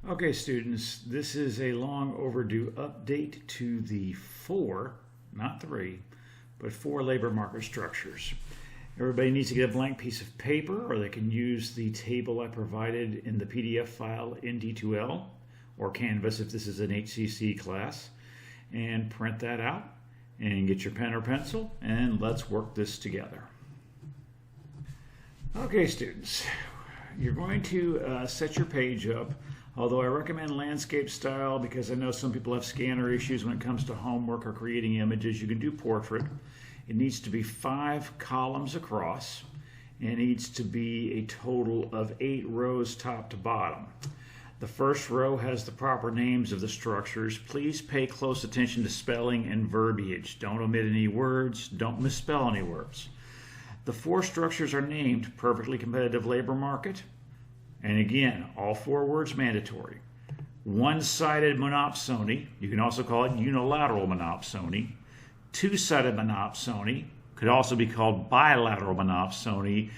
Okay, students, this is a long overdue update to the not three, but four labor market structures. Everybody needs to get a blank piece of paper, or they can use the table I provided in the PDF file in D2L or Canvas if this is an HCC class, and print that out and get your pen or pencil, and let's work this together. Okay, students, you're going to set your page up. Although I recommend landscape style because I know some people have scanner issues when it comes to homework or creating images. You can do portrait. It needs to be 5 columns across and it needs to be a total of 8 rows top to bottom. The first row has the proper names of the structures. Please pay close attention to spelling and verbiage. Don't omit any words. Don't misspell any words. The 4 structures are named Perfectly Competitive Labor Market. And again, all 4 words mandatory. One-sided monopsony, you can also call it unilateral monopsony. Two-sided monopsony, could also be called bilateral monopsony.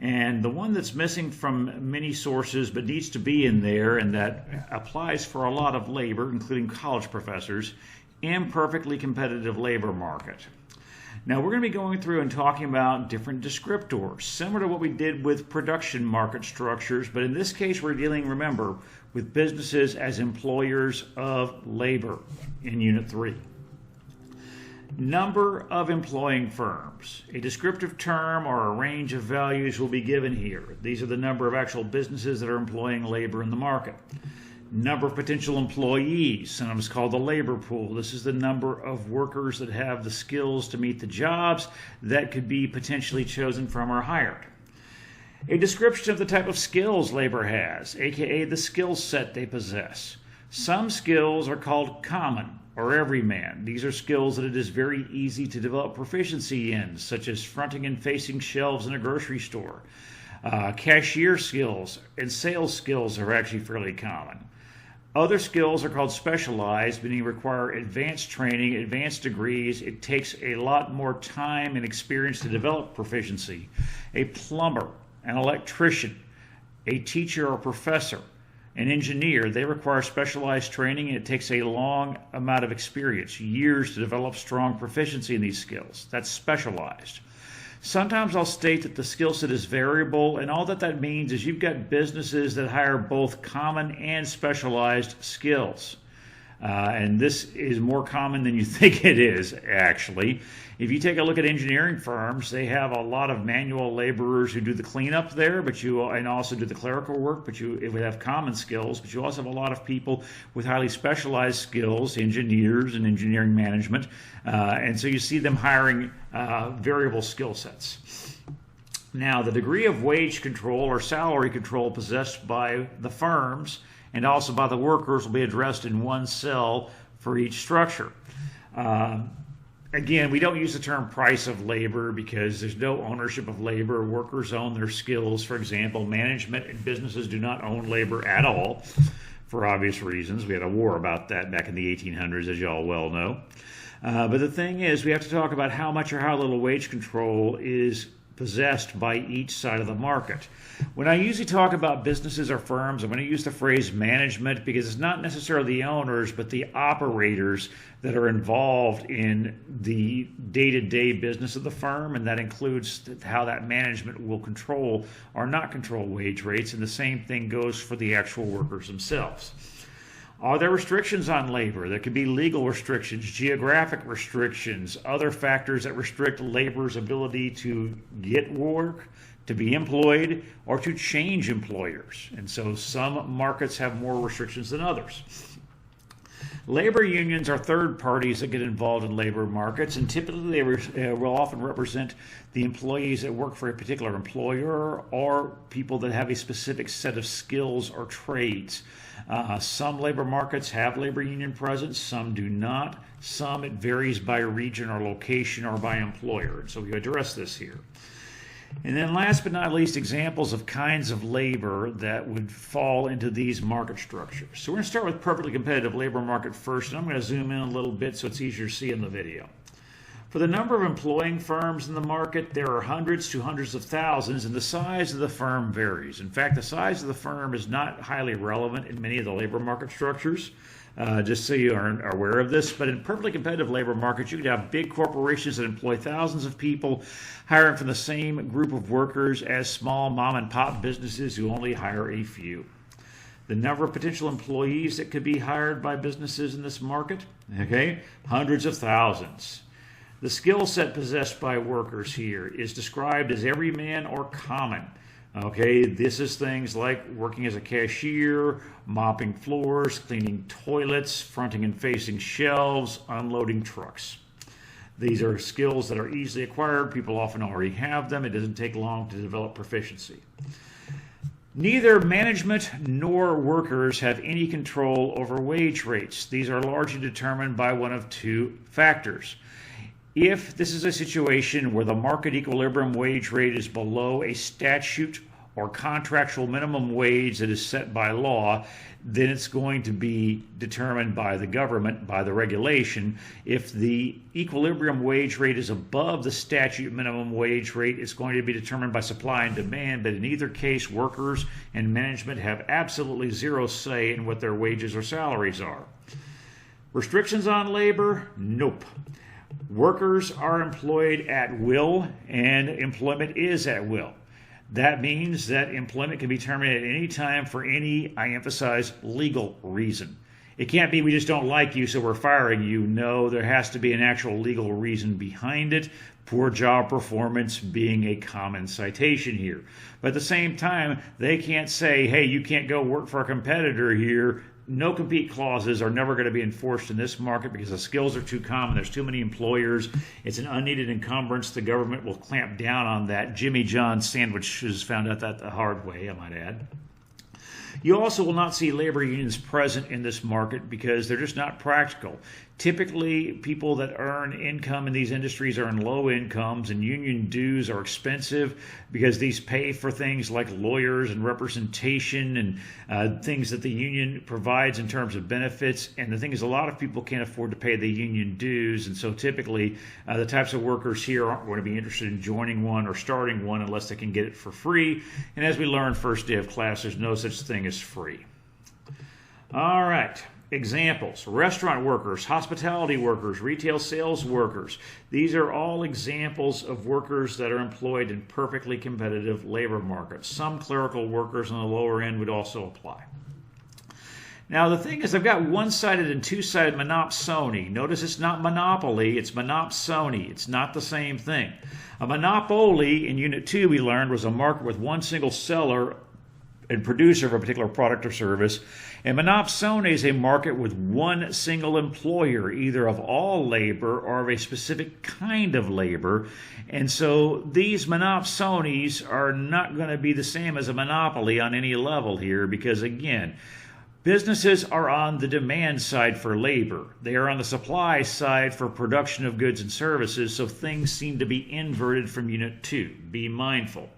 And the one that's missing from many sources but needs to be in there, and that applies for a lot of labor, including college professors, imperfectly competitive labor market. Now we're going to be going through and talking about different descriptors, similar to what we did with production market structures, but in this case we're dealing, remember, with businesses as employers of labor in Unit 3. Number of employing firms. A descriptive term or a range of values will be given here. These are the number of actual businesses that are employing labor in the market. Number of potential employees, sometimes called the labor pool. This is the number of workers that have the skills to meet the jobs that could be potentially chosen from or hired. A description of the type of skills labor has, aka the skill set they possess. Some skills are called common or everyman. These are skills that it is very easy to develop proficiency in, such as fronting and facing shelves in a grocery store. Cashier skills and sales skills are actually fairly common. Other skills are called specialized, meaning require advanced training, advanced degrees. It takes a lot more time and experience to develop proficiency. A plumber, an electrician, a teacher or professor, an engineer, they require specialized training, and it takes a long amount of experience, years to develop strong proficiency in these skills. That's specialized. Sometimes I'll state that the skill set is variable, and all that means is you've got businesses that hire both common and specialized skills. And this is more common than you think it is, actually. If you take a look at engineering firms, they have a lot of manual laborers who do the cleanup there, and also do the clerical work, but it would have common skills, but you also have a lot of people with highly specialized skills, engineers and engineering management, and so you see them hiring variable skill sets. Now, the degree of wage control or salary control possessed by the firms and also by the workers will be addressed in one cell for each structure. Again, we don't use the term price of labor because there's no ownership of labor. Workers own their skills. For example, management and businesses do not own labor at all for obvious reasons. We had a war about that back in the 1800s, as you all well know. But the thing is, we have to talk about how much or how little wage control is possessed by each side of the market. When I usually talk about businesses or firms, I'm going to use the phrase management because it's not necessarily the owners, but the operators that are involved in the day-to-day business of the firm, and that includes how that management will control or not control wage rates, and the same thing goes for the actual workers themselves. Are there restrictions on labor? There could be legal restrictions, geographic restrictions, other factors that restrict labor's ability to get work, to be employed, or to change employers. And so some markets have more restrictions than others. Labor unions are third parties that get involved in labor markets, and typically they will often represent the employees that work for a particular employer or people that have a specific set of skills or trades. Some labor markets have labor union presence, some do not. Some, it varies by region or location or by employer. And so we address this here. And then last but not least, examples of kinds of labor that would fall into these market structures. So we're going to start with perfectly competitive labor market first, and I'm going to zoom in a little bit so it's easier to see in the video. For the number of employing firms in the market, there are hundreds to hundreds of thousands, and the size of the firm varies. In fact, the size of the firm is not highly relevant in many of the labor market structures, just so you are aware of this. But in perfectly competitive labor markets, you could have big corporations that employ thousands of people hiring from the same group of workers as small mom-and-pop businesses who only hire a few. The number of potential employees that could be hired by businesses in this market, okay, hundreds of thousands. The skill set possessed by workers here is described as everyman or common. Okay, this is things like working as a cashier, mopping floors, cleaning toilets, fronting and facing shelves, unloading trucks. These are skills that are easily acquired. People often already have them. It doesn't take long to develop proficiency. Neither management nor workers have any control over wage rates. These are largely determined by one of two factors. If this is a situation where the market equilibrium wage rate is below a statute or contractual minimum wage that is set by law, then it's going to be determined by the government, by the regulation. If the equilibrium wage rate is above the statute minimum wage rate, it's going to be determined by supply and demand, but in either case, workers and management have absolutely zero say in what their wages or salaries are. Restrictions on labor? Nope. Workers are employed at will, and employment is at will. That means that employment can be terminated at any time for any, I emphasize, legal reason. It can't be we just don't like you, so we're firing you. No, there has to be an actual legal reason behind it, poor job performance being a common citation here. But at the same time, they can't say, hey, you can't go work for a competitor here. No compete clauses are never going to be enforced in this market because the skills are too common. There's too many employers. It's an unneeded encumbrance. The government will clamp down on that. Jimmy John's sandwiches found out that the hard way, I might add. You also will not see labor unions present in this market because they're just not practical. Typically, people that earn income in these industries are in low incomes, and union dues are expensive because these pay for things like lawyers and representation and things that the union provides in terms of benefits. And the thing is, a lot of people can't afford to pay the union dues, and so typically the types of workers here aren't going to be interested in joining one or starting one unless they can get it for free. And as we learned first day of class, there's no such thing as free. All right. Examples: restaurant workers, hospitality workers, retail sales workers. These are all examples of workers that are employed in perfectly competitive labor markets. Some clerical workers on the lower end would also apply. Now the thing is, I've got one-sided and two-sided monopsony. Notice it's not monopoly, it's monopsony. It's not the same thing. A monopoly in Unit 2 we learned was a market with one single seller and producer of a particular product or service. And monopsony is a market with one single employer, either of all labor or of a specific kind of labor. And so these monopsonies are not going to be the same as a monopoly on any level here because, again, businesses are on the demand side for labor. They are on the supply side for production of goods and services, so things seem to be inverted from Unit 2. Be mindful.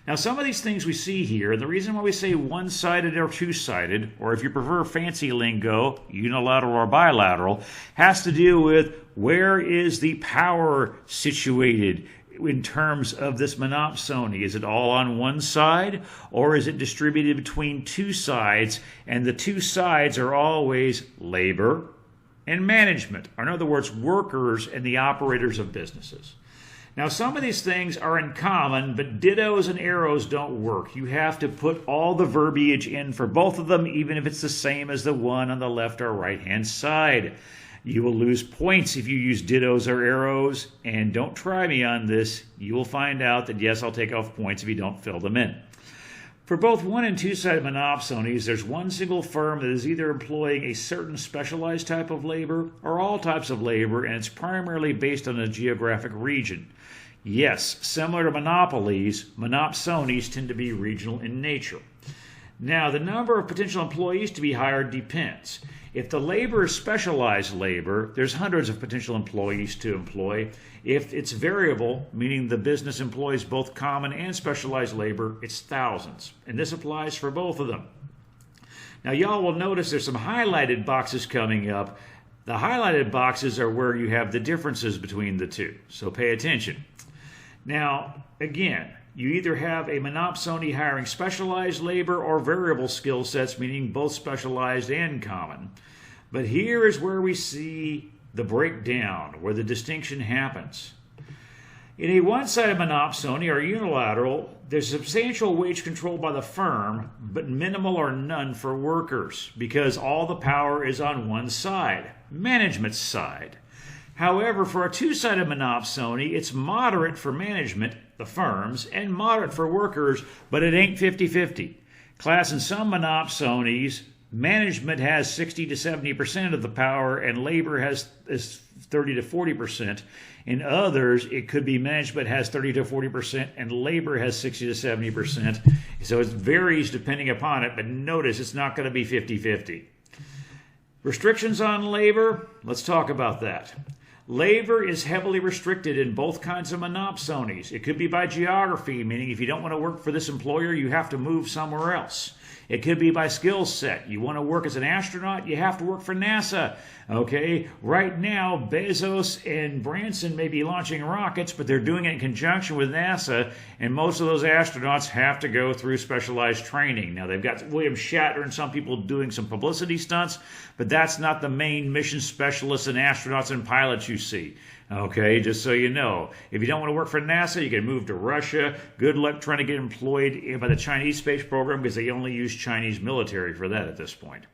Now, some of these things we see here, and the reason why we say one-sided or two-sided, or if you prefer fancy lingo, unilateral or bilateral, has to do with where is the power situated in terms of this monopsony. Is it all on one side, or is it distributed between two sides, and the two sides are always labor and management, or in other words, workers and the operators of businesses. Now, some of these things are in common, but dittos and arrows don't work. You have to put all the verbiage in for both of them, even if it's the same as the one on the left or right-hand side. You will lose points if you use dittos or arrows, and don't try me on this. You will find out that, yes, I'll take off points if you don't fill them in. For both one- and two-sided monopsonies, there's one single firm that is either employing a certain specialized type of labor or all types of labor, and it's primarily based on a geographic region. Yes, similar to monopolies, monopsonies tend to be regional in nature. Now, the number of potential employees to be hired depends. If the labor is specialized labor, there's hundreds of potential employees to employ. If it's variable, meaning the business employs both common and specialized labor, it's thousands. And this applies for both of them. Now, y'all will notice there's some highlighted boxes coming up. The highlighted boxes are where you have the differences between the two, so pay attention. Now, again, you either have a monopsony hiring specialized labor or variable skill sets, meaning both specialized and common. But here is where we see the breakdown, where the distinction happens. In a one-sided monopsony or unilateral, there's substantial wage control by the firm, but minimal or none for workers, because all the power is on one side, management's side. However, for a two-sided monopsony, it's moderate for management, the firms, and moderate for workers, but it ain't 50-50. Class, in some monopsonies, management has 60 to 70% of the power and labor has 30 to 40%. In others, it could be management has 30 to 40% and labor has 60 to 70%. So it varies depending upon it, but notice it's not going to be 50-50. Restrictions on labor, let's talk about that. Labor is heavily restricted in both kinds of monopsonies. It could be by geography, meaning if you don't want to work for this employer, you have to move somewhere else. It could be by skill set. You want to work as an astronaut, you have to work for NASA. Okay, right now, Bezos and Branson may be launching rockets, but they're doing it in conjunction with NASA, and most of those astronauts have to go through specialized training. Now, they've got William Shatner and some people doing some publicity stunts, but that's not the main mission specialists and astronauts and pilots you see. Okay, just so you know. If you don't want to work for NASA, you can move to Russia. Good luck trying to get employed by the Chinese space program because they only use Chinese military for that at this point.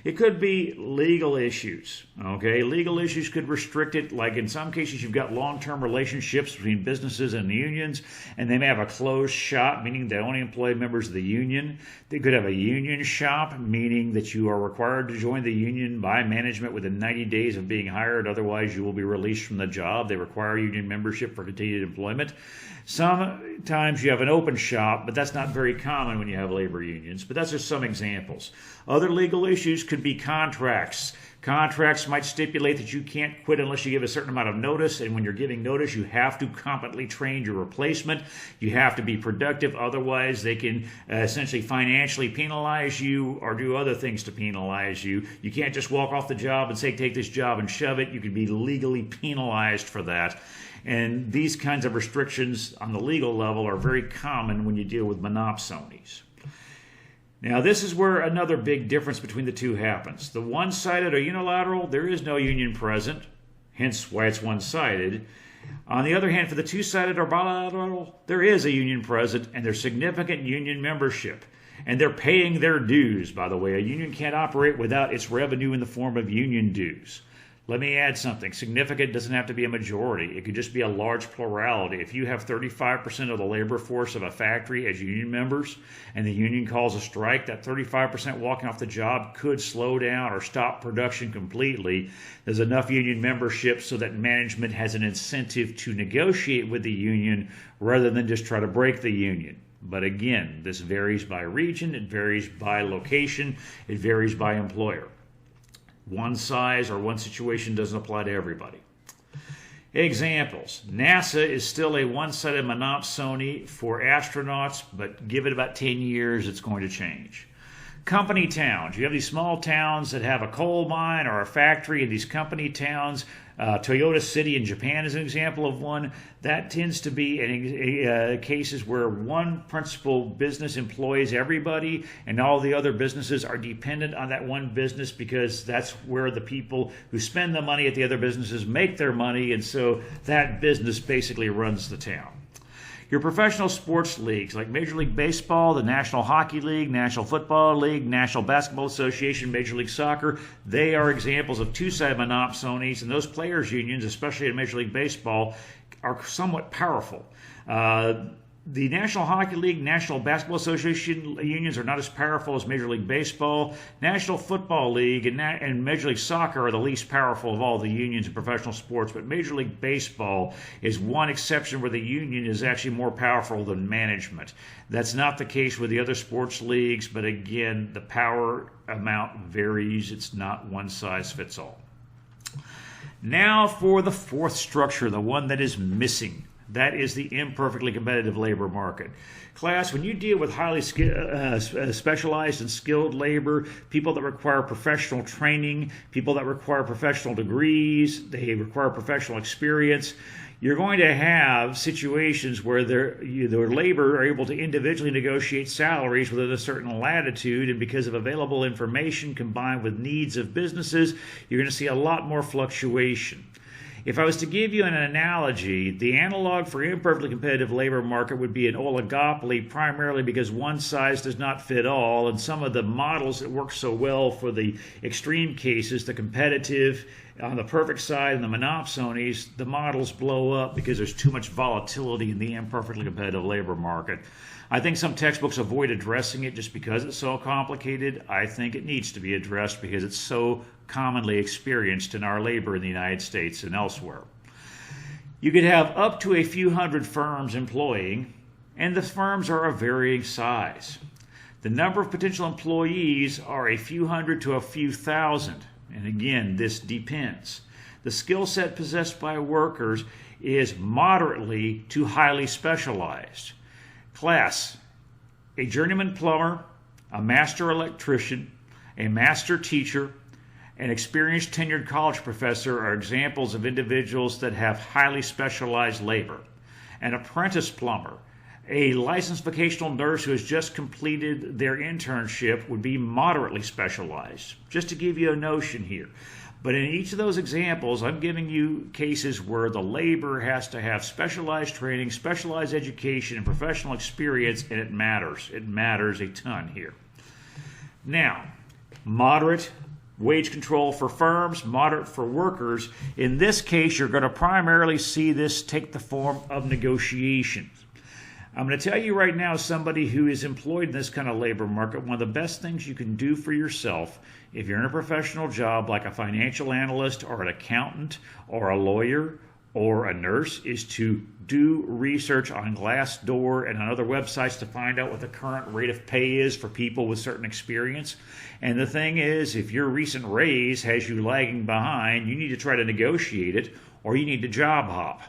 It could be legal issues. Okay, legal issues could restrict it. Like in some cases, you've got long-term relationships between businesses and unions, and they may have a closed shop, meaning they only employ members of the union. They could have a union shop, meaning that you are required to join the union by management within 90 days of being hired. Otherwise, you will be released from the job. They require union membership for continued employment. Sometimes you have an open shop, but that's not very common when you have labor unions. But that's just some examples. Other legal issues could be contracts. Contracts might stipulate that you can't quit unless you give a certain amount of notice, and when you're giving notice, you have to competently train your replacement. You have to be productive, otherwise they can essentially financially penalize you or do other things to penalize you. You can't just walk off the job and say, take this job and shove it. You can be legally penalized for that. And these kinds of restrictions on the legal level are very common when you deal with monopsonies. Now, this is where another big difference between the two happens. The one-sided or unilateral, there is no union present, hence why it's one-sided. On the other hand, for the two-sided or bilateral, there is a union present and there's significant union membership. And they're paying their dues, by the way. A union can't operate without its revenue in the form of union dues. Let me add something. Significant doesn't have to be a majority. It could just be a large plurality. If you have 35% of the labor force of a factory as union members and the union calls a strike, that 35% walking off the job could slow down or stop production completely. There's enough union membership so that management has an incentive to negotiate with the union rather than just try to break the union. But again, this varies by region, it varies by location, it varies by employer. One size or one situation doesn't apply to everybody. Examples. NASA is still a one-sided monopsony for astronauts, but give it about 10 years, it's going to change. Company towns. You have these small towns that have a coal mine or a factory, and these company towns, Toyota City in Japan is an example of one. That tends to be cases where one principal business employs everybody and all the other businesses are dependent on that one business because that's where the people who spend the money at the other businesses make their money, and so that business basically runs the town. Your professional sports leagues like Major League Baseball, the National Hockey League, National Football League, National Basketball Association, Major League Soccer, they are examples of two-sided monopsonies, and those players' unions, especially in Major League Baseball, are somewhat powerful. The National Hockey League, National Basketball Association unions are not as powerful as Major League Baseball. National Football League and Major League Soccer are the least powerful of all the unions in professional sports, but Major League Baseball is one exception where the union is actually more powerful than management. That's not the case with the other sports leagues, but again, the power amount varies. It's not one size fits all. Now for the fourth structure, the one that is missing. That is the imperfectly competitive labor market. Class, when you deal with highly specialized and skilled labor, people that require professional training, people that require professional degrees, they require professional experience, you're going to have situations where their labor are able to individually negotiate salaries within a certain latitude, and because of available information combined with needs of businesses, you're going to see a lot more fluctuation. If I was to give you an analogy, the analog for imperfectly competitive labor market would be an oligopoly, primarily because one size does not fit all, and some of the models that work so well for the extreme cases, the competitive, on the perfect side and the monopsonies, the models blow up because there's too much volatility in the imperfectly competitive labor market. I think some textbooks avoid addressing it just because it's so complicated. I think it needs to be addressed because it's so commonly experienced in our labor in the United States and elsewhere. You could have up to a few hundred firms employing, and the firms are of varying size. The number of potential employees are a few hundred to a few thousand, and again, this depends. The skill set possessed by workers is moderately to highly specialized. Class, a journeyman plumber, a master electrician, a master teacher, an experienced tenured college professor are examples of individuals that have highly specialized labor. An apprentice plumber, a licensed vocational nurse who has just completed their internship would be moderately specialized, just to give you a notion here. But in each of those examples, I'm giving you cases where the labor has to have specialized training, specialized education, and professional experience, and it matters. It matters a ton here. Now, moderate wage control for firms, moderate for workers. In this case, you're going to primarily see this take the form of negotiations. I'm going to tell you right now, somebody who is employed in this kind of labor market, one of the best things you can do for yourself if you're in a professional job like a financial analyst or an accountant or a lawyer or a nurse is to do research on Glassdoor and on other websites to find out what the current rate of pay is for people with certain experience. And the thing is, if your recent raise has you lagging behind, you need to try to negotiate it or you need to job hop.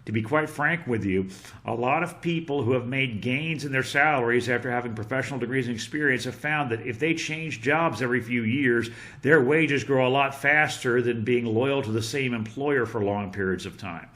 To be quite frank with you, a lot of people who have made gains in their salaries after having professional degrees and experience have found that if they change jobs every few years, their wages grow a lot faster than being loyal to the same employer for long periods of time.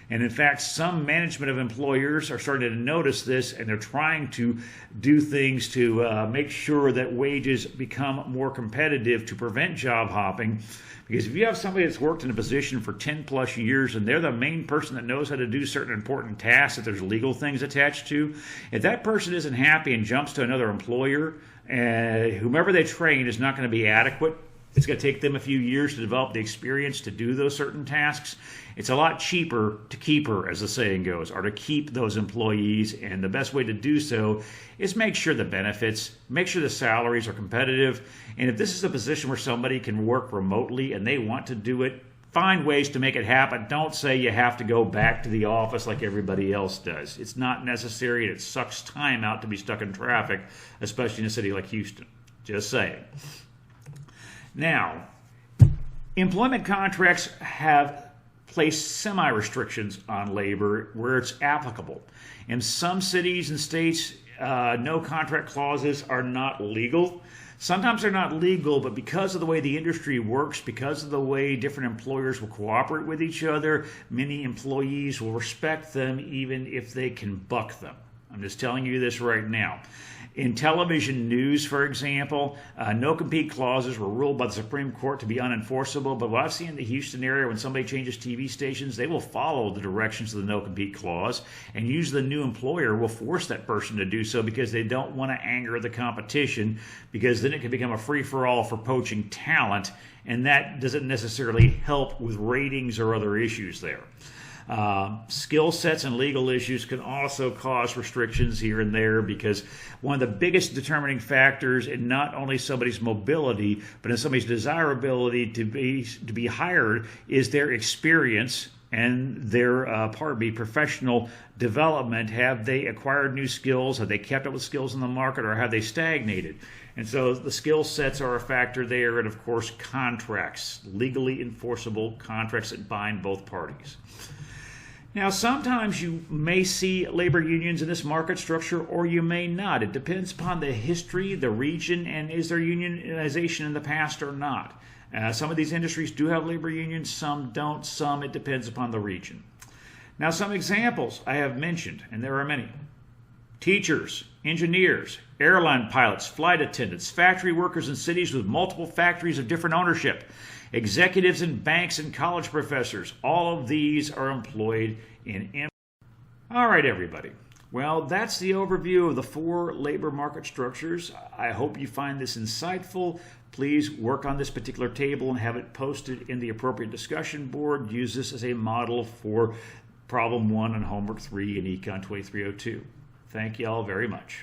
And in fact, some management of employers are starting to notice this, and they're trying to do things to make sure that wages become more competitive to prevent job hopping. Because if you have somebody that's worked in a position for 10 plus years and they're the main person that knows how to do certain important tasks that there's legal things attached to, if that person isn't happy and jumps to another employer, whomever they train is not going to be adequate. It's going to take them a few years to develop the experience to do those certain tasks. It's a lot cheaper to keep her, as the saying goes, or to keep those employees. And the best way to do so is make sure the benefits, make sure the salaries are competitive. And if this is a position where somebody can work remotely and they want to do it, find ways to make it happen. Don't say you have to go back to the office like everybody else does. It's not necessary, and it sucks time out to be stuck in traffic, especially in a city like Houston. Just saying. Now, employment contracts have placed semi-restrictions on labor where it's applicable. In some cities and states, no contract clauses are not legal. Sometimes they're not legal, but because of the way the industry works, because of the way different employers will cooperate with each other, many employees will respect them even if they can buck them. I'm just telling you this right now. In television news, for example, no-compete clauses were ruled by the Supreme Court to be unenforceable, but what I've seen in the Houston area, when somebody changes TV stations, they will follow the directions of the no-compete clause, and usually the new employer will force that person to do so because they don't want to anger the competition, because then it can become a free-for-all for poaching talent, and that doesn't necessarily help with ratings or other issues there. Skill sets and legal issues can also cause restrictions here and there, because one of the biggest determining factors in not only somebody's mobility but in somebody's desirability to be hired is their experience and their professional development. Have they acquired new skills? Have they kept up with skills in the market, or have they stagnated? And so the skill sets are a factor there, and of course contracts, legally enforceable contracts that bind both parties. Now, sometimes you may see labor unions in this market structure, or you may not. It depends upon the history, the region, and is there unionization in the past or not. Some of these industries do have labor unions, some don't, some it depends upon the region. Now, some examples I have mentioned, and there are many. Teachers, engineers, airline pilots, flight attendants, factory workers in cities with multiple factories of different ownership, executives in banks and college professors. All of these are employed in. All right, everybody. Well, that's the overview of the 4 labor market structures. I hope you find this insightful. Please work on this particular table and have it posted in the appropriate discussion board. Use this as a model for Problem 1 and Homework 3 in Econ 2302. Thank you all very much.